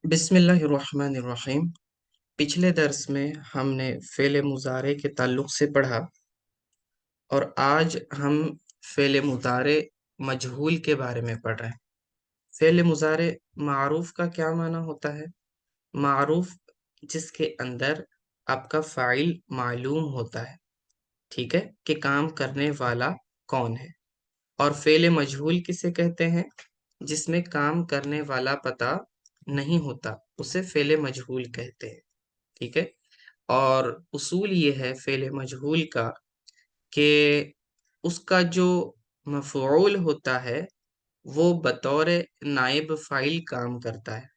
بسم اللہ الرحمن الرحیم۔ پچھلے درس میں ہم نے فعل مضارع کے تعلق سے پڑھا اور آج ہم فعل مضارع مجہول کے بارے میں پڑھ رہے ہیں۔ فعل مضارع معروف کا کیا معنی ہوتا ہے؟ معروف جس کے اندر آپ کا فاعل معلوم ہوتا ہے، ٹھیک ہے، کہ کام کرنے والا کون ہے۔ اور فعل مجہول کسے کہتے ہیں؟ جس میں کام کرنے والا پتہ نہیں ہوتا، اسے فعل مجہول کہتے ہیں، ٹھیک ہے۔ اور اصول یہ ہے فعل مجہول کا کہ اس کا جو مفعول ہوتا ہے وہ بطور نائب فاعل کام کرتا ہے،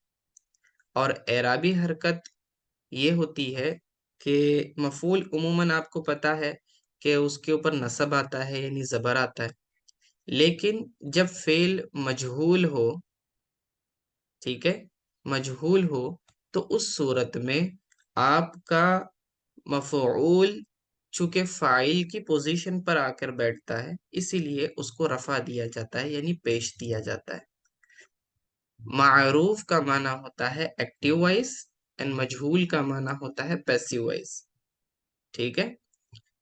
اور اعرابی حرکت یہ ہوتی ہے کہ مفعول عموماً آپ کو پتہ ہے کہ اس کے اوپر نصب آتا ہے، یعنی زبر آتا ہے، لیکن جب فعل مجہول ہو، ٹھیک ہے، مجہول ہو، تو اس صورت میں آپ کا مفعول چونکہ فاعل کی پوزیشن پر آ کر بیٹھتا ہے، اسی لیے اس کو رفع دیا جاتا ہے، یعنی پیش دیا جاتا ہے۔ معروف کا معنی ہوتا ہے ایکٹیو وائز اینڈ مجہول کا معنی ہوتا ہے پیسیو وائز، ٹھیک ہے۔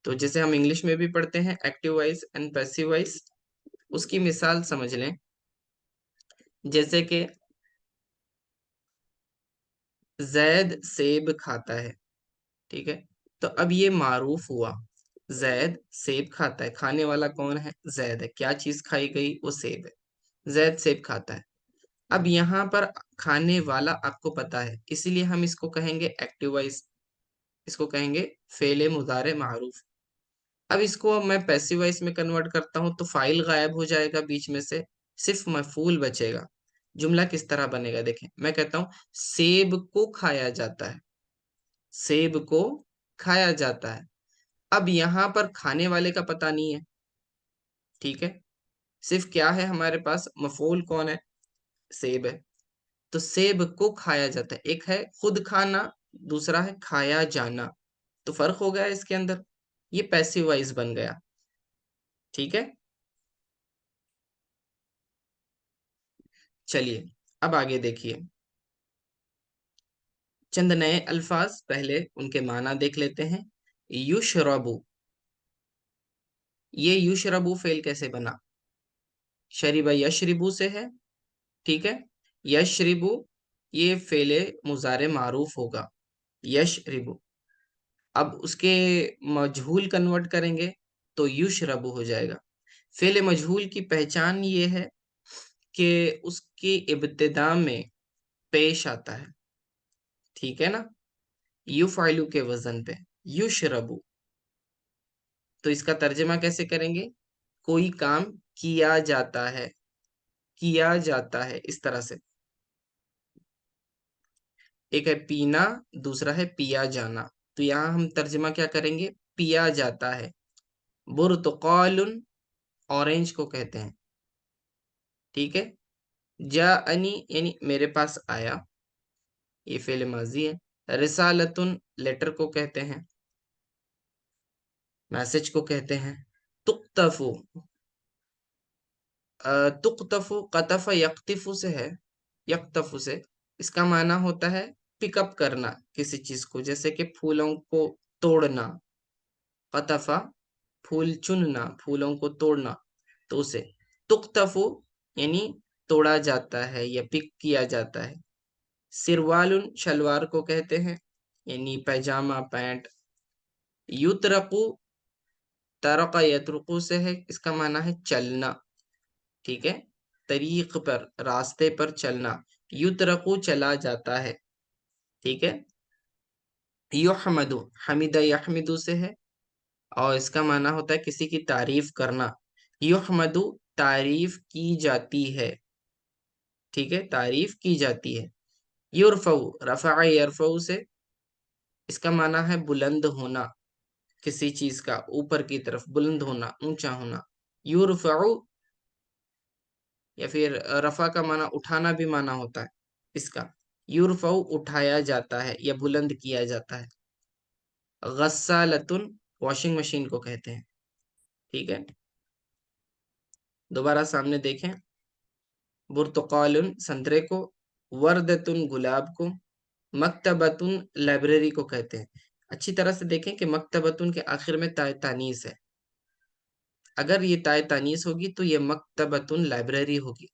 تو جیسے ہم انگلش میں بھی پڑھتے ہیں active wise and passive wise, اس کی مثال سمجھ لیں، جیسے کہ زید سیب کھاتا ہے، ٹھیک ہے۔ تو اب یہ معروف ہوا، زید سیب کھاتا ہے، کھانے والا کون ہے؟ زید ہے، کیا چیز کھائی گئی؟ وہ سیب ہے، زید سیب کھاتا ہے۔ اب یہاں پر کھانے والا آپ کو پتا ہے، اسی لیے ہم اس کو کہیں گے ایکٹیو وائز، اس کو کہیں گے فعل مضارع معروف۔ اب اس کو میں پیسیو وائز میں کنورٹ کرتا ہوں تو فاعل غائب ہو جائے گا بیچ میں سے، صرف مفعول بچے گا۔ جملہ کس طرح بنے گا؟ دیکھیں، میں کہتا ہوں سیب کو کھایا جاتا ہے، سیب کو کھایا جاتا ہے۔ اب یہاں پر کھانے والے کا پتہ نہیں ہے، ٹھیک ہے، صرف کیا ہے ہمارے پاس؟ مفعول کون ہے؟ سیب ہے۔ تو سیب کو کھایا جاتا ہے، ایک ہے خود کھانا، دوسرا ہے کھایا جانا، تو فرق ہو گیا اس کے اندر، یہ پیسیو وائز بن گیا، ٹھیک ہے۔ چلیے اب آگے دیکھیے، چند نئے الفاظ، پہلے ان کے معنی دیکھ لیتے ہیں۔ یشربو، یہ یشربو فعل کیسے بنا؟ شریبہ یشربو سے ہے، ٹھیک ہے۔ یشربو یہ فعل مضارع معروف ہوگا، یشربو۔ اب اس کے مجہول کنورٹ کریں گے تو یشربو ہو جائے گا۔ فعل مجہول کی پہچان یہ ہے کہ اس کی ابتدا میں پیش آتا ہے، ٹھیک ہے نا، یفعلو کے وزن پہ، یشربو۔ تو اس کا ترجمہ کیسے کریں گے؟ کوئی کام کیا جاتا ہے، کیا جاتا ہے، اس طرح سے۔ ایک ہے پینا، دوسرا ہے پیا جانا، تو یہاں ہم ترجمہ کیا کریں گے؟ پیا جاتا ہے۔ برتقال اورنج کو کہتے ہیں، ٹھیک ہے۔ جاءنی یعنی میرے پاس آیا، یہ فعل ماضی ہے۔ رسالتن لیٹر کو کہتے ہیں، میسج کو کہتے ہیں۔ تقتفو، تقتفو قطف یقتفو سے ہے، یقتفو سے، اس کا معنی ہوتا ہے پک اپ کرنا کسی چیز کو، جیسے کہ پھولوں کو توڑنا، قطفا پھول چننا، پھولوں کو توڑنا، تو اسے تقتفو یعنی توڑا جاتا ہے یا پک کیا جاتا ہے۔ سروال شلوار کو کہتے ہیں، یعنی پیجامہ، پینٹ۔ یترقو، ترقا یترقو سے ہے، اس کا معنی ہے چلنا، ٹھیک ہے، طریق پر، راستے پر چلنا، یترقو چلا جاتا ہے، ٹھیک ہے۔ یحمدو، حمیدہ یحمدو سے ہے، اور اس کا معنی ہوتا ہے کسی کی تعریف کرنا، یحمدو تعریف کی جاتی ہے، ٹھیک ہے، تعریف کی جاتی ہے۔ یرفعو، رفع یرفعو سے، اس کا معنی ہے بلند ہونا، کسی چیز کا اوپر کی طرف بلند ہونا، اونچا ہونا۔ یرفعو، یا پھر رفع کا معنی اٹھانا بھی معنی ہوتا ہے اس کا، یرفعو اٹھایا جاتا ہے یا بلند کیا جاتا ہے۔ غسالتن واشنگ مشین کو کہتے ہیں، ٹھیک ہے۔ دوبارہ سامنے دیکھیں، برتقال سنترے کو، وردتن گلاب کو، مکتبتن لائبریری کو کہتے ہیں۔ اچھی طرح سے دیکھیں کہ مکتبتن کے آخر میں تائے تانیث ہے، اگر یہ تائے تانیث ہوگی تو یہ مکتبتن لائبریری ہوگی،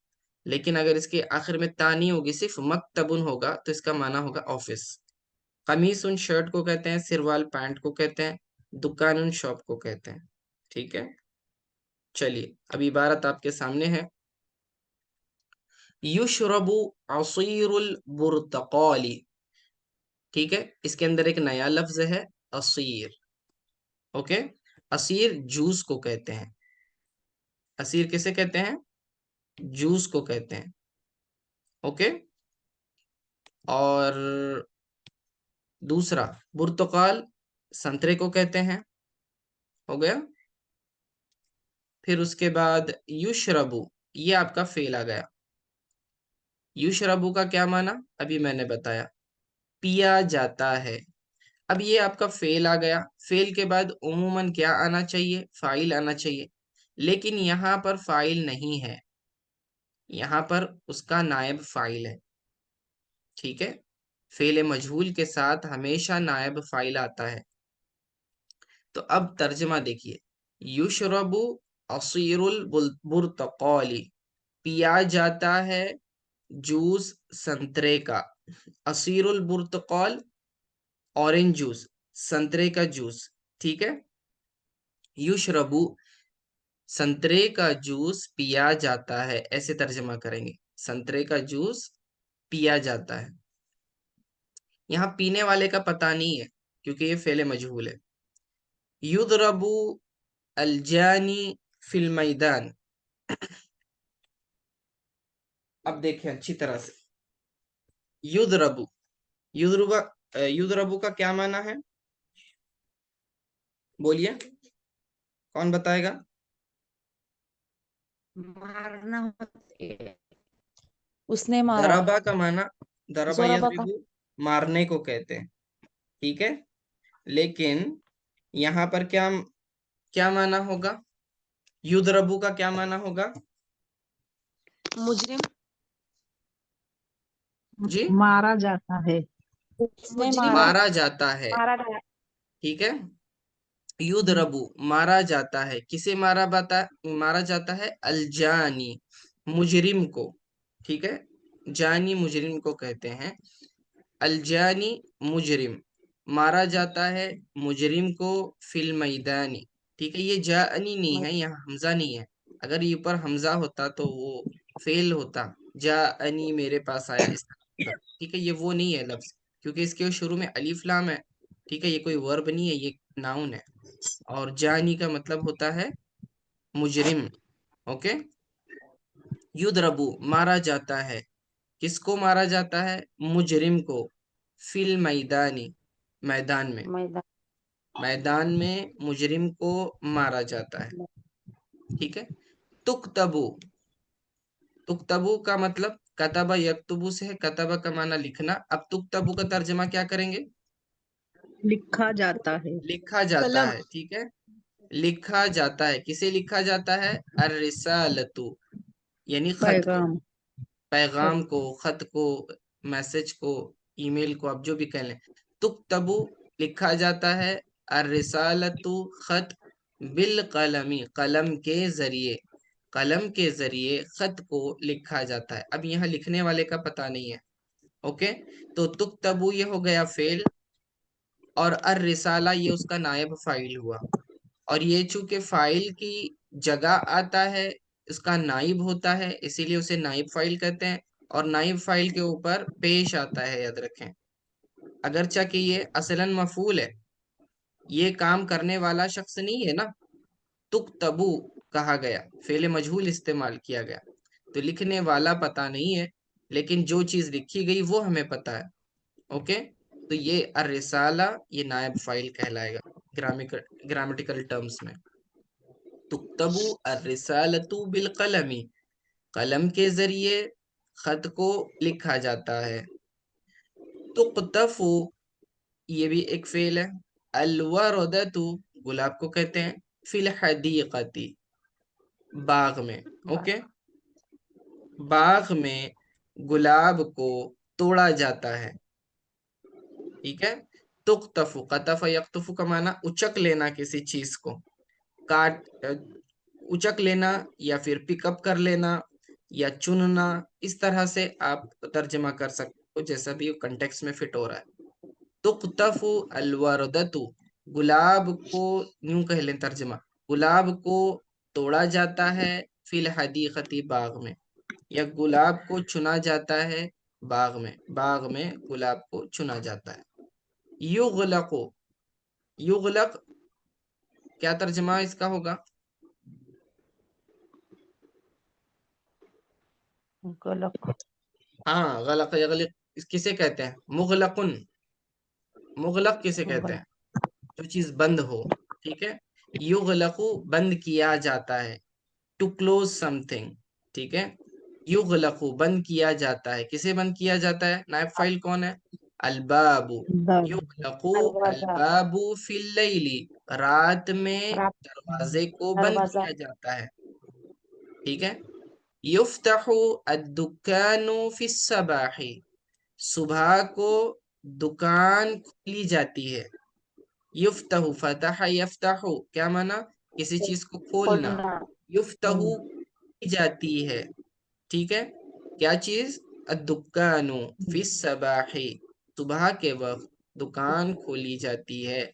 لیکن اگر اس کے آخر میں تا نہیں ہوگی، صرف مکتبن ہوگا، تو اس کا معنی ہوگا آفس۔ قمیص ان شرٹ کو کہتے ہیں، سروال پینٹ کو کہتے ہیں، دکان ان شاپ کو کہتے ہیں۔ ٹھیک ہے، چلیے اب عبارت آپ کے سامنے ہے۔ یشرب عصیر البرتقال، ٹھیک ہے، اس کے اندر ایک نیا لفظ ہے عصیر۔ اوکے، عصیر جوس کو کہتے ہیں، عصیر کسے کہتے ہیں؟ جوس کو کہتے ہیں۔ اوکے، اور دوسرا برتقال سنترے کو کہتے ہیں، ہو گیا۔ پھر اس کے بعد یشربو، یہ آپ کا فعل آ گیا۔ یشربو کا کیا معنی؟ ابھی میں نے بتایا، پیا جاتا ہے۔ اب یہ آپ کا فعل آ گیا، فعل کے بعد عموماً کیا آنا چاہیے؟ فاعل آنا چاہیے، لیکن یہاں پر فاعل نہیں ہے، یہاں پر اس کا نائب فاعل ہے۔ ٹھیک ہے، فعل مجہول کے ساتھ ہمیشہ نائب فاعل آتا ہے۔ تو اب ترجمہ دیکھیے، یشرب عصیر البرتقال، پیا جاتا ہے جوس سنترے کا۔ عصیر البرتقال اورنج جوس، سنترے کا جوس، ٹھیک ہے۔ یشربو سنترے کا جوس پیا جاتا ہے، ایسے ترجمہ کریں گے، سنترے کا جوس پیا جاتا ہے۔ یہاں پینے والے کا پتہ نہیں ہے کیونکہ یہ فعل مجہول ہے۔ یضربو الجانی فی المیدان، اب دیکھیں اچھی طرح سے، یضربو، یضربو کا کیا معنی ہے؟ بولیے، کون بتائے گا؟ مارنا اس نے مارا، دربا کا معنی، دربا زوربا کا یضربو مارنے کو کہتے ہیں، ٹھیک ہے، لیکن یہاں پر کیا معنی ہوگا؟ یضربو کا کیا معنی ہوگا؟ مجرم، جی، مارا جاتا ہے، اس نے مجرم مارا جاتا ہے، مارا گیا، ٹھیک ہے۔ یضربو مارا جاتا ہے، کسے مارا جاتا ہے؟ الجانی، مجرم کو، ٹھیک ہے، جانی مجرم کو کہتے ہیں۔ الجانی مجرم، مارا جاتا ہے مجرم کو فی المیدانی، ٹھیک ہے۔ یہ جانی نہیں ہے، یہاں حمزہ نہیں ہے، اگر یہ اوپر حمزہ ہوتا تو وہ فعل ہوتا، جانی میرے پاس آیا، اس کا، ٹھیک ہے، یہ وہ نہیں ہے لفظ، کیونکہ اس کے شروع میں الف لام ہے، ٹھیک ہے، یہ کوئی ورب نہیں ہے، یہ ناؤن ہے، اور جانی کا مطلب ہوتا ہے مجرم۔ اوکے، یضربو مارا جاتا ہے، کس کو مارا جاتا ہے؟ مجرم کو، فی المیدانی میدان میں، میدان، میدان میں مجرم کو مارا جاتا ہے، ٹھیک ہے۔ تکتبو، تکتبو کا مطلب کتبہ یکتبو سے ہے، کتبہ کا معنی لکھنا، اب تکتبو کا ترجمہ کیا کریں گے؟ لکھا جاتا ہے، لکھا جاتا قلم، ہے، ٹھیک ہے، لکھا جاتا ہے، کسے لکھا جاتا ہے؟ الرسالتو، یعنی خط کو، پیغام، خط، پیغام کو، خط کو، میسج کو، ای میل کو، آپ جو بھی کہہ لیں۔ تکتبو لکھا جاتا ہے، الرسالتو خط، بالقلمی قلم کے ذریعے، قلم کے ذریعے خط کو لکھا جاتا ہے۔ اب یہاں لکھنے والے کا پتہ نہیں ہے، اوکے، تو تکتبو یہ ہو گیا فعل، اور الرسالہ یہ اس کا نائب فاعل ہوا، اور یہ چونکہ فاعل کی جگہ آتا ہے، اس کا نائب ہوتا ہے، اسی لیے اسے نائب فاعل کہتے ہیں، اور نائب فاعل کے اوپر پیش آتا ہے، یاد رکھیں، اگرچہ کہ یہ اصلاً مفعول ہے، یہ کام کرنے والا شخص نہیں ہے نا، تکتبو کہا گیا، فعل مجہول استعمال کیا گیا، تو لکھنے والا پتہ نہیں ہے، لیکن جو چیز لکھی گئی وہ ہمیں پتہ ہے، اوکے، تو یہ الرسالہ یہ نائب فاعل کہلائے گا گرامیٹیکل ٹرمز میں۔ تکتبو الرسالۃ بالقلم، قلم کے ذریعے خط کو لکھا جاتا ہے۔ تقتفو یہ بھی ایک فعل ہے۔ الوردۃ گلاب کو کہتے ہیں، فی الحدیقۃ باغ میں، اوکے، باغ میں گلاب کو توڑا جاتا ہے. ٹھیک ہے. تقتف، قطف یقتف کا معنی اچک لینا کسی چیز کو، کاٹ اچک لینا یا پھر پک اپ کر لینا یا چننا. اس طرح سے آپ ترجمہ کر سکتے ہو جیسا بھی کنٹیکس میں فٹ ہو رہا ہے. تقتف الوردۃ، گلاب کو، یوں کہہ لیں ترجمہ، گلاب کو توڑا جاتا ہے فی الحدیقۃ، باغ میں، یا گلاب کو چنا جاتا ہے باغ میں، باغ میں گلاب کو چنا جاتا ہے. یغلق، یغلق کیا ترجمہ اس کا ہوگا؟ غلق. ہاں، غلق یغلق اس کسے کہتے ہیں؟ مغلقن، مغلق کسے کہتے ہیں؟ جو چیز بند ہو. ٹھیک ہے. یغلق بند کیا جاتا ہے، ٹو کلوز سم تھنگ. ٹھیک ہے. یغلق بند کیا جاتا ہے، کسے بند کیا جاتا ہے؟ نائب فائل کون ہے؟ الباب. یغلق دروازہ. الباب فی اللیل، رات میں رات. دروازے کو بند دروازہ. کیا جاتا ہے. ٹھیک ہے. یفتح الدکان فی الصباح، صبح کو دکان کھلی جاتی ہے. یفتح، فتح یفتح کیا معنی؟ کسی چیز کو کھولنا. کھولنا. یفتح کی جاتی ہے. ٹھیک ہے. کیا چیز؟ الدکان فی الصباح، صبح کے وقت دکان کھولی جاتی ہے.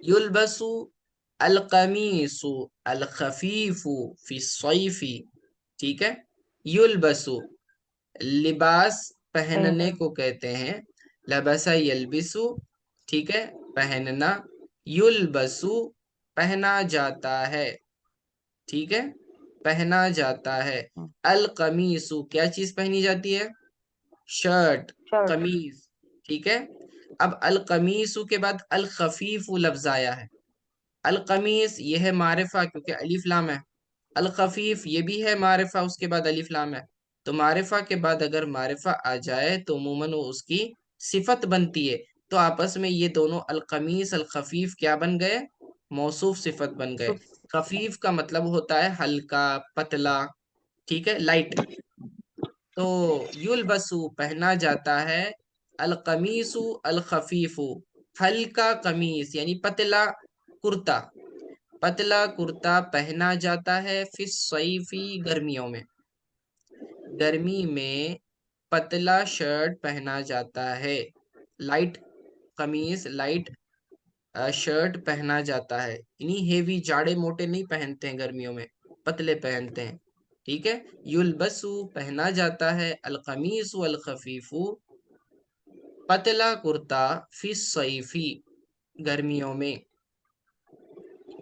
یلبس القمیص الخفیف فی الصیف. ٹھیک ہے. یلبس، لباس پہننے کو کہتے ہیں. لبس یلبسو، ٹھیک ہے، پہننا. یلبسو پہنا جاتا ہے. ٹھیک ہے. پہنا جاتا ہے. القمیص کیا چیز پہنی جاتی ہے؟ Shirt, shirt. قمیض. ٹھیک ہے. اب القمیص کے بعد الخفیف لفظ آیا ہے. القمیص یہ ہے معرفہ کیونکہ الف لام ہے. الخفیف یہ بھی ہے معرفہ، اس کے بعد الف لام ہے. تو معرفہ کے بعد اگر معرفہ آ جائے تو عموماً وہ اس کی صفت بنتی ہے. تو آپس میں یہ دونوں القمیص الخفیف کیا بن گئے؟ موصوف صفت بن گئے. خفیف کا مطلب ہوتا ہے ہلکا، پتلا. ٹھیک ہے، لائٹ. تو یلبسو پہنا جاتا ہے، القمیص الخفیف ہلکا قمیص یعنی پتلا کرتا، پتلا کرتا پہنا جاتا ہے فی الصیفی گرمیوں میں، گرمی میں پتلا شرٹ پہنا جاتا ہے. لائٹ قمیص، لائٹ شرٹ پہنا جاتا ہے. انہیں ہیوی جاڑے موٹے نہیں پہنتے ہیں گرمیوں میں، پتلے پہنتے ہیں. ٹھیک ہے. یلبسو پہنا جاتا ہے، القمیص الخفیف پتلا کرتا فی الصیفی گرمیوں میں.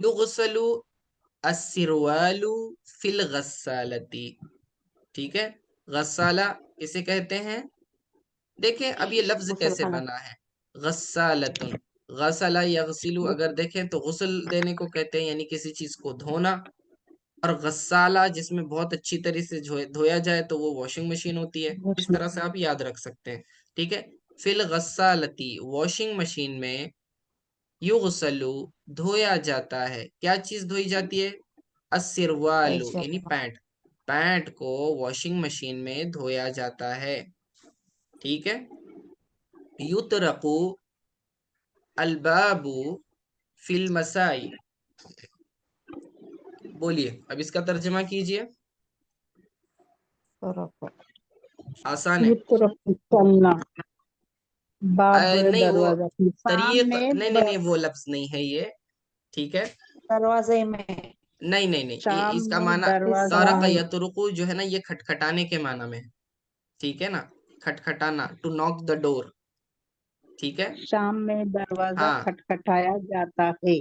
یغسل السروال فی الغسالتی. ٹھیک ہے. غسالہ کسے کہتے ہیں؟ دیکھیں اب یہ لفظ غسل کیسے خانہ. بنا ہے. غسالتن، غسل یغسل اگر دیکھیں تو غسل دینے کو کہتے ہیں یعنی کسی چیز کو دھونا. اور غسالہ جس میں بہت اچھی طرح سے دھویا جائے تو وہ واشنگ مشین ہوتی ہے. اس طرح سے آپ یاد رکھ سکتے ہیں. ٹھیک ہے. فی الغسالتی واشنگ مشین میں، یغسلو دھویا جاتا ہے. کیا چیز دھوئی جاتی ہے؟ السروالو یعنی پینٹ، پینٹ کو واشنگ مشین میں دھویا جاتا ہے. ٹھیک ہے. یطرقو الباب فی المساء. بولیے اب اس کا ترجمہ کیجئے. آسان ہے. یہ طرف چلنا، باب نہیں وہ دروازہ کی طریق، سامنے نہیں وہ لفظ نہیں ہے یہ. ٹھیک ہے. دروازے میں. نہیں شام اس کا میں معنی دروازہ طرق یطرقو جو ہے نا یہ کھٹکھٹانے کے معنی میں ہے. ٹھیک ہے نا، کھٹکھٹانا، ٹو ناک دا ڈور. ٹھیک ہے. شام میں دروازہ ہاں کھٹکھٹایا جاتا ہے.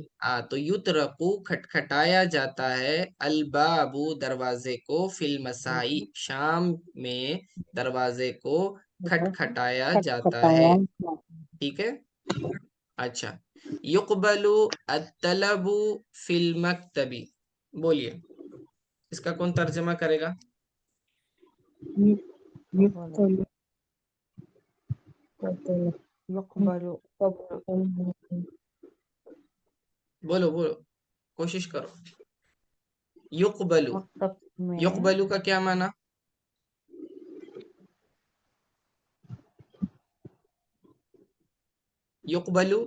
تو یطرقو کھٹکھٹایا جاتا ہے، الباب دروازے کو، فی المساء شام میں دروازے کو کھٹکھٹایا جاتا ہے. کھٹکھٹایا جاتا ٹھیک ہے. اچھا. یقبل الطلب فی المکتب. بولیے اس کا کون ترجمہ کرے گا؟ ہے. یہ یقبل. بولو کوشش کرو. یقبلو، مکتب میں یقبلو کا کیا معنی؟ یقبلو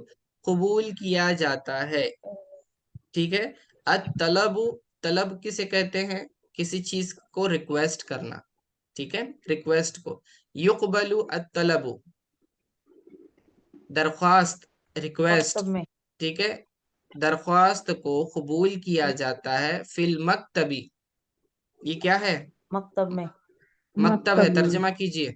قبول کیا جاتا ہے، ٹھیک ہے. الطلب، طلب کسے کہتے ہیں؟ کسی چیز کو ریکویسٹ کرنا، ٹھیک ہے، ریکویسٹ کو. یقبلو الطلب، درخواست، ریکویسٹ، مکتب میں، ٹھیک ہے، درخواست کو قبول کیا جاتا ہے. فی المکتبی، یہ کیا ہے؟ مکتب میں، مکتب ہے، مکتب میں، ترجمہ کیجئے.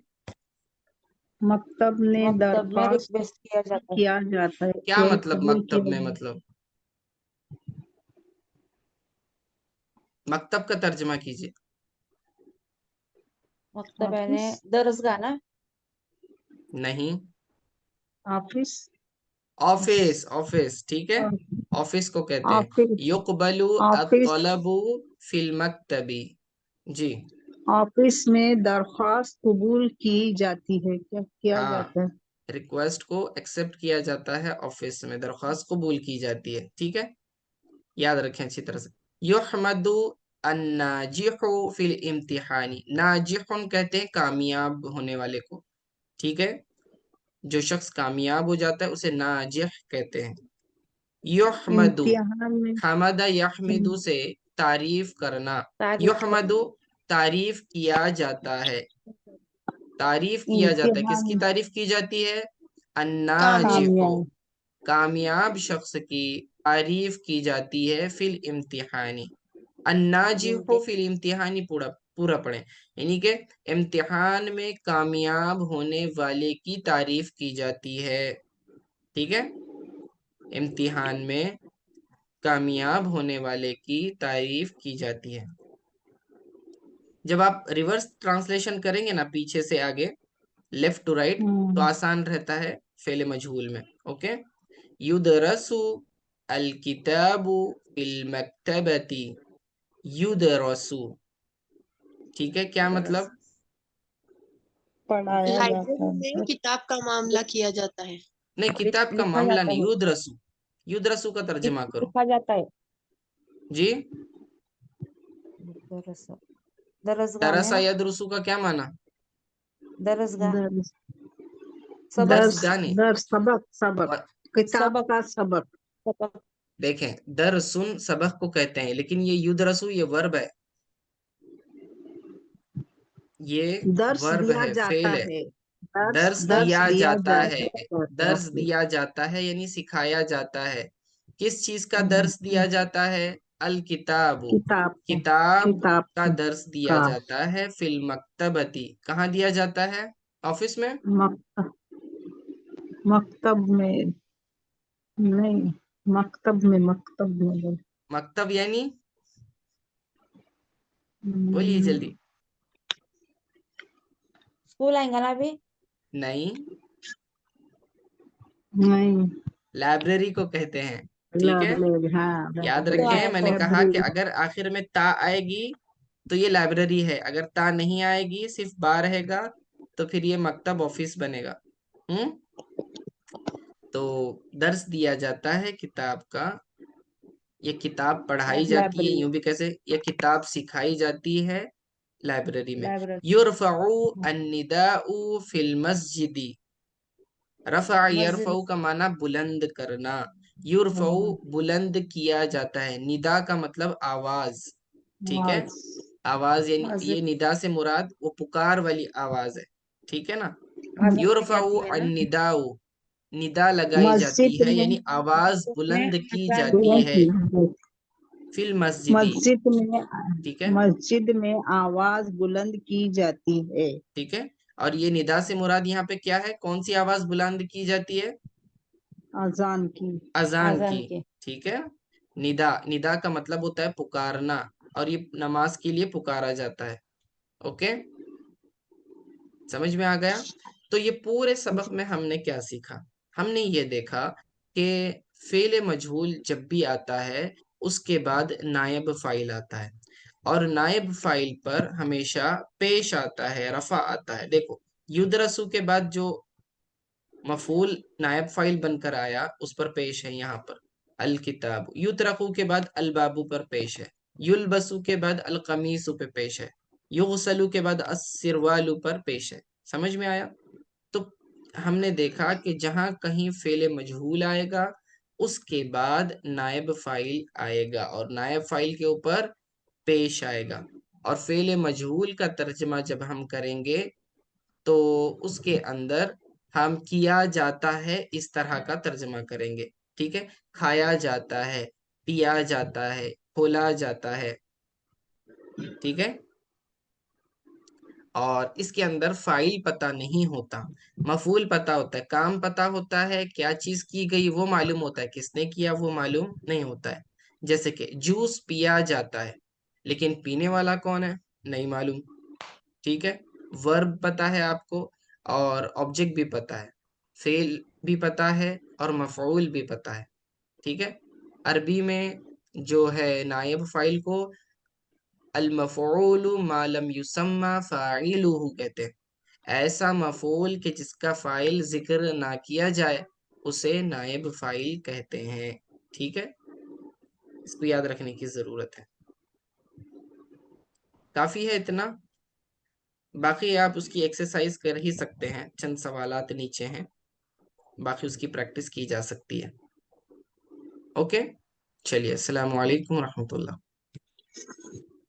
مکتب نے مکتب میں درخواست ریکویسٹ کیا جاتا ہے. کیا جاتا ہے، کیا یعنی مطلب قبول مکتب کیا میں؟ جاتا مطلب مکتب کا ترجمہ کیجئے. مکتب ہے. یعنی درسگاہ نا. نہیں، آفس، آفس، آفس، ٹھیک ہے، آفس کو کہتے ہیں. آفس، یقبل آفس، الطلب فی المکتبی. جی آفس میں درخواست قبول کی جاتی ہے، کیا کیا ہاں، جاتا ہے؟ ریکویسٹ کو ایکسپٹ کیا جاتا ہے، آفس میں درخواست قبول کی جاتی ہے، ٹھیک ہے، یاد رکھیں اچھی طرح سے. یحمد الناجح فی الامتحان، ناجح کہتے ہیں کامیاب ہونے والے کو، ٹھیک ہے، جو شخص کامیاب ہو جاتا ہے اسے ناجح کہتے ہیں. یحمد، امتحان میں، حمد یحمد سے تعریف کرنا. تعریف یحمد تعریف کیا جاتا ہے، تعریف کیا جاتا ہے. کس کی امتحان تعریف کی جاتی ہے؟ الناجح، کامیاب، کامیاب شخص کی تعریف کی جاتی ہے. فی الامتحانی، الناجح فی الامتحانی پورا پورا پڑھیں، یعنی کہ امتحان میں کامیاب ہونے والے کی تعریف کی جاتی ہے، ٹھیک ہے، امتحان میں کامیاب ہونے والے کی تعریف کی جاتی ہے. جب آپ ریورس ٹرانسلیشن کریں گے نا، پیچھے سے آگے، لیفٹ ٹو رائٹ، تو آسان رہتا ہے فعل مجہول میں. اوکے، یدرس الکتاب فی المکتبۃ، یدرس، ٹھیک ہے، کیا مطلب؟ پڑھایا جاتا لائبریری میں ہے، کتاب کا معاملہ کیا جاتا ہے. نہیں، کتاب کا لکھا معاملہ جاتا نہیں، ہے، یدرسو، یدرسو کا ترجمہ کرو. لکھا جاتا ہے. جی، درسگاہ میں درسا نا، یدرسو کا کیا معنی؟ درسگاہ، درس، سبق، درس، درس گاہ نہیں. درس، سبق، سبق، کتاب سبق، کا سبق، سبق. دیکھیں، درسن سبق کو کہتے ہیں، لیکن یہ یدرسو یہ ورب ہے، یہ درس ورب دیا ہے، جاتا فعل ہے. ہے، درس، درس درس دیا دیا جاتا ہے، جاتا درس ہے. دیا جاتا ہے یعنی سکھایا جاتا ہے. کس چیز کا درس دیا جاتا ہے؟ الکتاب، کتاب کا، کتاب کتاب کا درس دیا کا، جاتا ہے. فی المکتبتی، کہاں دیا جاتا ہے؟ آفس میں. مکتب، مکتب میں نہیں، مکتب میں، مکتب میں، مکتب یعنی بولیے جلدی. اسکول آئیں گا نا ابھی. نہیں، نہیں، لائبریری کو کہتے ہیں، ٹھیک ہے، لائبریری، ہاں، یاد تو رکھیں. آیا میں نے تھا کہا کہ لائبریری، اگر آخر میں تا آئے گی تو یہ لائبریری ہے، اگر تا نہیں آئے گی، صرف با رہے گا، تو پھر یہ مکتب آفس بنے گا. تو درس دیا جاتا ہے کتاب کا، یہ کتاب پڑھائی جاتی ہے، لائبریری، یوں بھی کیسے، یہ کتاب سکھائی جاتی ہے لائبریری میں. لائبریری، یرفع النداء فی المسجد، رفع مسجد یرفع کا معنی بلند کرنا. یرفع بلند کیا جاتا ہے، ندا کا مطلب آواز، ٹھیک ہے، آواز، آواز یعنی یہ مسجد، ندا سے مراد وہ پکار والی آواز ہے، ٹھیک ہے نا. آزان دی یرفع جاتی ہے نا. النداء، ندا لگائی جاتی مسجد ہے میں، یعنی آواز مسجد میں بلند کی آزان دی جاتی ہے. جاتی فی المسجدی، مسجد میں، ٹھیک ہے، مسجد میں آواز بلند کی جاتی ہے. ٹھیک ہے. اور یہ ندا سے مراد یہاں پہ کیا ہے؟ کون سی آواز بلند کی جاتی ہے؟ اذان کی، اذان کی، آزان کی. ٹھیک ہے. ندا، ندا کا مطلب ہوتا ہے پکارنا، اور یہ نماز کے لیے پکارا جاتا ہے. اوکے، سمجھ میں آ گیا؟ تو یہ پورے سبق میں ہم نے کیا سیکھا؟ ہم نے یہ دیکھا کہ فعل مجہول جب بھی آتا ہے اس کے بعد نائب فاعل آتا ہے، اور نائب فاعل پر ہمیشہ پیش آتا ہے، رفع آتا ہے. دیکھو، یدرسو کے بعد جو مفعول نائب فاعل بن کر آیا اس پر پیش ہے یہاں پر الکتاب. یترقو کے بعد البابو پر پیش ہے. یلبسو کے بعد القمیص پہ پیش ہے. یغسلو کے بعد السروالو پر پیش ہے. سمجھ میں آیا؟ تو ہم نے دیکھا کہ جہاں کہیں فعل مجہول آئے گا اس کے بعد نائب فاعل آئے گا اور نائب فاعل کے اوپر پیش آئے گا، اور فعل مجہول کا ترجمہ جب ہم کریں گے تو اس کے اندر ہم کیا جاتا ہے اس طرح کا ترجمہ کریں گے، ٹھیک ہے؟ کھایا جاتا ہے، پیا جاتا ہے، کھولا جاتا ہے، ٹھیک ہے؟ اور اس کے اندر فاعل پتہ نہیں ہوتا، مفعول پتہ ہوتا ہے، کام پتہ ہوتا ہے، کیا چیز کی گئی وہ معلوم ہوتا ہے، کس نے کیا وہ معلوم نہیں ہوتا ہے۔ جیسے کہ جوس پیا جاتا ہے لیکن پینے والا کون ہے نہیں معلوم، ٹھیک ہے؟ ورب پتہ ہے آپ کو اور آبجیکٹ بھی پتہ ہے، فعل بھی پتہ ہے اور مفعول بھی پتہ ہے، ٹھیک ہے؟ عربی میں جو ہے نائب فاعل کو المفعول ما لم یسمى فاعلہ کہتے ہیں، ایسا مفعول کہ جس کا فاعل ذکر نہ کیا جائے اسے نائب فاعل کہتے ہیں، ٹھیک ہے؟ اس کو یاد رکھنے کی ضرورت ہے۔ کافی ہے اتنا، باقی آپ اس کی ایکسرسائز کر ہی سکتے ہیں، چند سوالات نیچے ہیں، باقی اس کی پریکٹس کی جا سکتی ہے۔ اوکے چلیے، السلام علیکم ورحمۃ اللہ۔